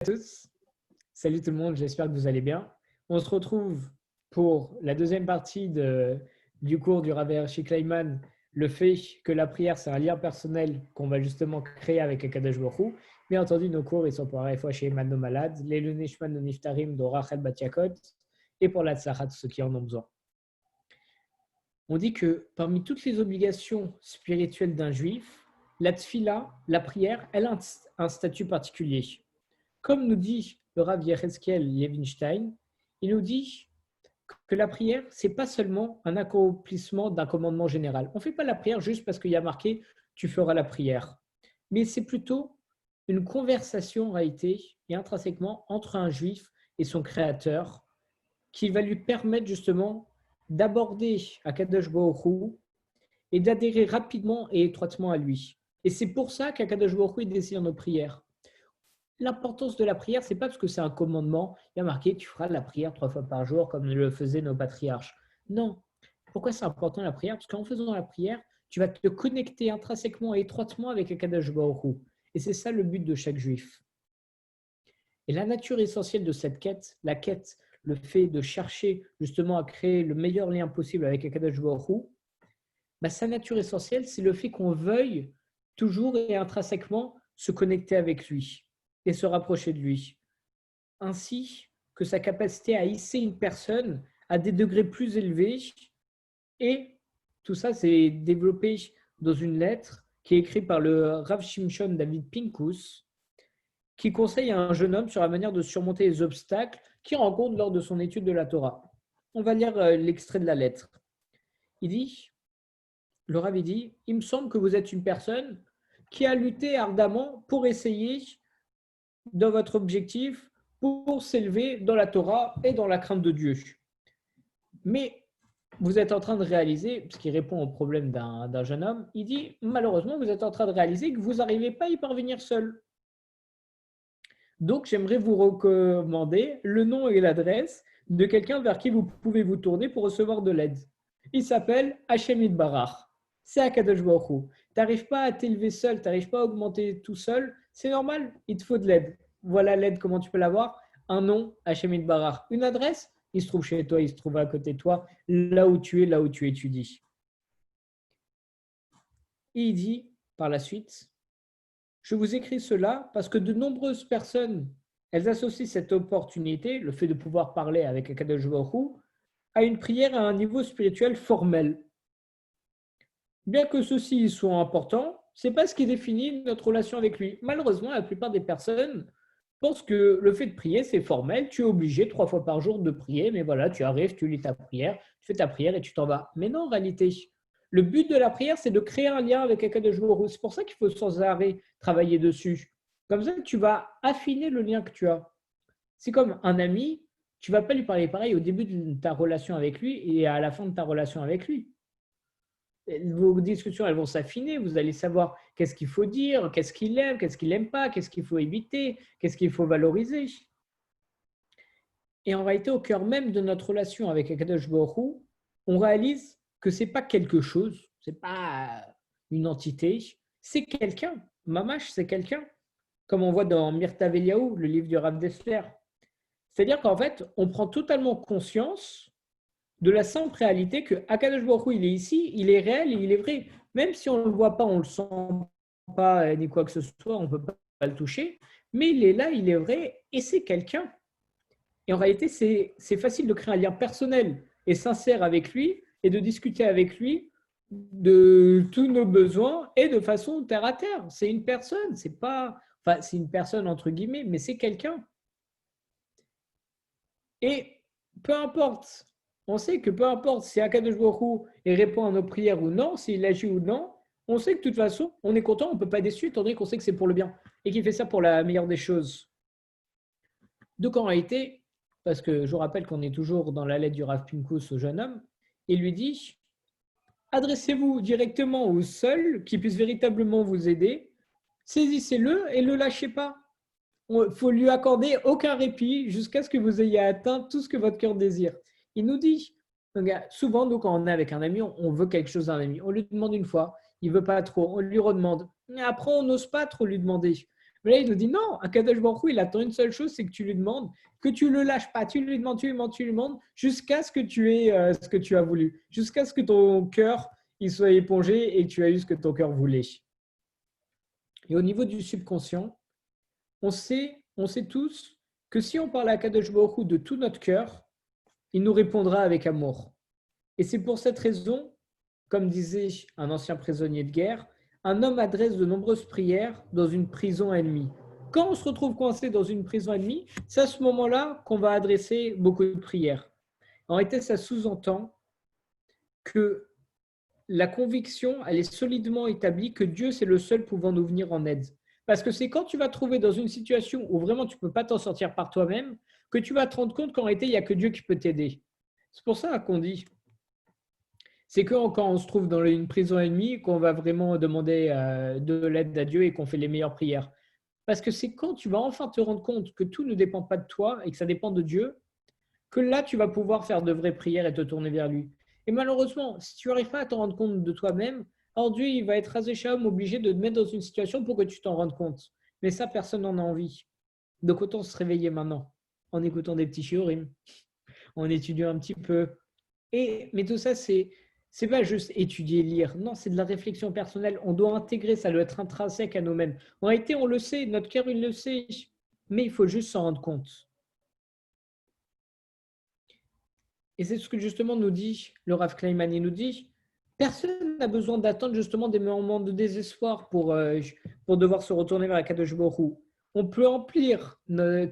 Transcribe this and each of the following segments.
À tous, salut tout le monde, j'espère que vous allez bien. On se retrouve pour la deuxième partie du cours du Rav Hershey Kleiman, le fait que la prière c'est un lien personnel qu'on va justement créer avec Akadosh Baruch Hu. Bien entendu, nos cours ils sont pour Arefouah chez Emmanuel Malade, les Lunishman no Niftarim de Rachel Batiakot et pour la Tzlachat, ceux qui en ont besoin. On dit que parmi toutes les obligations spirituelles d'un juif, la tfila, la prière, elle a un statut particulier. Comme nous dit le Rav Yechezkel Levinstein, il nous dit que la prière, ce n'est pas seulement un accomplissement d'un commandement général. On ne fait pas la prière juste parce qu'il y a marqué « tu feras la prière ». Mais c'est plutôt une conversation en réalité et intrinsèquement entre un juif et son créateur qui va lui permettre justement d'aborder Akadosh Baruch Hu et d'adhérer rapidement et étroitement à lui. Et c'est pour ça qu'Akadosh Baruch Hu désire nos prières. L'importance de la prière, ce n'est pas parce que c'est un commandement, il y a marqué tu feras la prière 3 fois par jour comme le faisaient nos patriarches. Non. Pourquoi c'est important la prière? Parce qu'en faisant la prière, tu vas te connecter intrinsèquement et étroitement avec Akadosh Baruch Hu. Et c'est ça le but de chaque juif. Et la nature essentielle de cette quête, la quête, le fait de chercher justement à créer le meilleur lien possible avec Akadosh Baruch Hu, sa nature essentielle, c'est le fait qu'on veuille toujours et intrinsèquement se connecter avec lui et se rapprocher de lui, ainsi que sa capacité à hisser une personne à des degrés plus élevés. Et tout ça, c'est développé dans une lettre qui est écrite par le Rav Shimshon David Pinkus, qui conseille à un jeune homme sur la manière de surmonter les obstacles qu'il rencontre lors de son étude de la Torah. On va lire l'extrait de la lettre. Il dit, le Rav dit, il me semble que vous êtes une personne qui a lutté ardemment pour essayer dans votre objectif pour s'élever dans la Torah et dans la crainte de Dieu. Mais vous êtes en train de réaliser, ce qui répond au problème d'un jeune homme, il dit malheureusement vous êtes en train de réaliser que vous n'arrivez pas à y parvenir seul. Donc j'aimerais vous recommander le nom et l'adresse de quelqu'un vers qui vous pouvez vous tourner pour recevoir de l'aide. Il s'appelle Hashem Yitbarach. C'est Akadosh Baruch Hu. Tu n'arrives pas à t'élever seul, tu n'arrives pas à augmenter tout seul, c'est normal, il te faut de l'aide. Voilà l'aide, comment tu peux l'avoir? Un nom, Hashem Yitbarach. Une adresse, il se trouve chez toi, il se trouve à côté de toi, là où tu es, là où tu étudies. Et il dit par la suite, je vous écris cela parce que de nombreuses personnes, elles associent cette opportunité, le fait de pouvoir parler avec Akadosh Baruch Hu, à une prière à un niveau spirituel formel. Bien que ceci soit important, ce n'est pas ce qui définit notre relation avec lui. Malheureusement, la plupart des personnes pensent que le fait de prier, c'est formel. Tu es obligé 3 fois par jour de prier, mais voilà, tu arrives, tu lis ta prière, tu fais ta prière et tu t'en vas. Mais non, en réalité, le but de la prière, c'est de créer un lien avec Akadosh Baruch Hu. C'est pour ça qu'il faut sans arrêt travailler dessus. Comme ça, tu vas affiner le lien que tu as. C'est comme un ami, tu ne vas pas lui parler pareil au début de ta relation avec lui et à la fin de ta relation avec lui. Vos discussions, elles vont s'affiner. Vous allez savoir qu'est-ce qu'il faut dire, qu'est-ce qu'il aime, qu'est-ce qu'il n'aime pas, qu'est-ce qu'il faut éviter, qu'est-ce qu'il faut valoriser. Et en réalité, au cœur même de notre relation avec Akadosh Baruch Hu, on réalise que ce n'est pas quelque chose, ce n'est pas une entité, c'est quelqu'un. Mamash, c'est quelqu'un. Comme on voit dans Mirta Veliaou, le livre du Rav Dessler. C'est-à-dire qu'en fait, on prend totalement conscience de la simple réalité que Akadosh Baruch Hu, il est ici, il est réel et il est vrai. Même si on ne le voit pas, on ne le sent pas, ni quoi que ce soit, on ne peut pas le toucher, mais il est là, il est vrai et c'est quelqu'un. Et en réalité, c'est facile de créer un lien personnel et sincère avec lui et de discuter avec lui de tous nos besoins et de façon terre à terre. C'est une personne, c'est pas, enfin, c'est une personne entre guillemets, mais c'est quelqu'un. Et peu importe, on sait que peu importe si Akadosh Baruch Hu répond à nos prières ou non, s'il agit ou non, on sait que de toute façon, on est content, on ne peut pas être déçu, étant donné qu'on sait que c'est pour le bien et qu'il fait ça pour la meilleure des choses. Donc en réalité, parce que je vous rappelle qu'on est toujours dans la lettre du Rav Pinkus au jeune homme, il lui dit adressez-vous directement au seul qui puisse véritablement vous aider, saisissez-le et ne le lâchez pas. Il faut lui accorder aucun répit jusqu'à ce que vous ayez atteint tout ce que votre cœur désire. Il nous dit, souvent, nous, quand on est avec un ami, on veut quelque chose d'un ami. On lui demande une fois, il ne veut pas trop, on lui redemande. Après, on n'ose pas trop lui demander. Mais là, il nous dit non, Akadosh Baruch Hu, il attend une seule chose, c'est que tu lui demandes, que tu ne le lâches pas. Tu lui demandes, tu lui demandes, tu lui demandes, jusqu'à ce que tu aies ce que tu as voulu, jusqu'à ce que ton cœur il soit épongé et que tu as eu ce que ton cœur voulait. Et au niveau du subconscient, on sait tous que si on parle à Akadosh Baruch Hu de tout notre cœur, il nous répondra avec amour. Et c'est pour cette raison, comme disait un ancien prisonnier de guerre, un homme adresse de nombreuses prières dans une prison ennemie. Quand on se retrouve coincé dans une prison ennemie, c'est à ce moment-là qu'on va adresser beaucoup de prières. En réalité, ça sous-entend que la conviction, elle est solidement établie que Dieu, c'est le seul pouvant nous venir en aide. Parce que c'est quand tu vas te trouver dans une situation où vraiment tu ne peux pas t'en sortir par toi-même que tu vas te rendre compte qu'en réalité, il n'y a que Dieu qui peut t'aider. C'est pour ça qu'on dit, c'est que quand on se trouve dans une prison ennemie qu'on va vraiment demander de l'aide à Dieu et qu'on fait les meilleures prières. Parce que c'est quand tu vas enfin te rendre compte que tout ne dépend pas de toi et que ça dépend de Dieu, que là, tu vas pouvoir faire de vraies prières et te tourner vers lui. Et malheureusement, si tu n'arrives pas à t'en rendre compte de toi-même, alors Dieu, il va être Razéchaum obligé de te mettre dans une situation pour que tu t'en rendes compte. Mais ça, personne n'en a envie. Donc autant se réveiller maintenant, en écoutant des petits shiurim, en étudiant un petit peu. Mais tout ça, c'est pas juste étudier, lire. Non, c'est de la réflexion personnelle. On doit intégrer, ça doit être intrinsèque à nous-mêmes. En réalité, on le sait, notre cœur, il le sait, mais il faut juste s'en rendre compte. Et c'est ce que justement nous dit le Rav Kleiman. Il nous dit, personne n'a besoin d'attendre justement des moments de désespoir pour devoir se retourner vers la Kadosh Baruch Hu. On peut remplir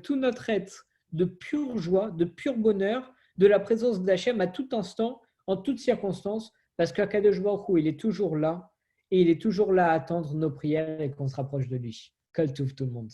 tout notre être de pure joie, de pur bonheur, de la présence d'Hachem à tout instant, en toutes circonstances, parce qu'Akadosh Baruch Hu, il est toujours là, et il est toujours là à attendre nos prières et qu'on se rapproche de lui. Kol Tuv tout le monde.